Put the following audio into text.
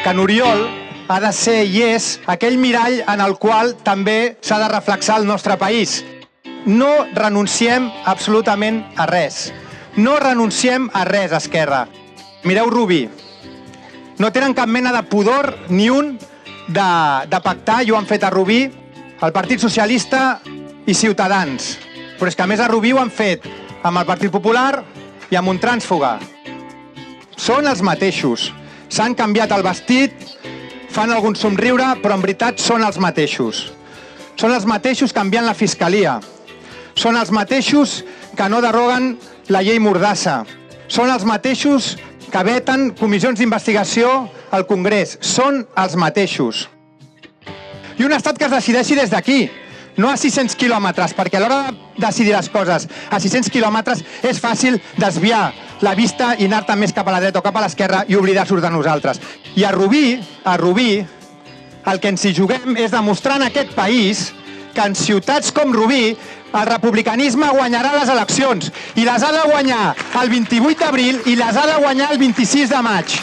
que n'Oriol ha de ser i és aquell mirall en el qual també s'ha de reflexar el nostre país. No renunciem absolutament a res. No renunciem a res, Esquerra. Mireu Rubí. No tenen cap mena de pudor ni un de pactar, i ho han fet a Rubí, el Partit Socialista i Ciutadans. Però és que a més a Rubí ho han fet amb el Partit Popular i amb un trànsfuga. Són els mateixos. S'han canviat el vestit, fan algun somriure, però en veritat són els mateixos. Són els mateixos canviant la Fiscalia. Són els mateixos que no deroguen la llei Mordassa. Són els mateixos que veten comissions d'investigació al Congrés. Són els mateixos. I un estat que es decideixi des d'aquí, no a 600 quilòmetres, perquè a l'hora de decidir les coses a 600 quilòmetres és fàcil desviar la vista i anar-te més cap a la dreta o cap a l'esquerra i oblidar-nos de nosaltres. I a Rubí, el que ens hi juguem és demostrar en aquest país que en ciutats com Rubí el republicanisme guanyarà les eleccions i les ha de guanyar el 28 d'abril i les ha de guanyar el 26 de maig.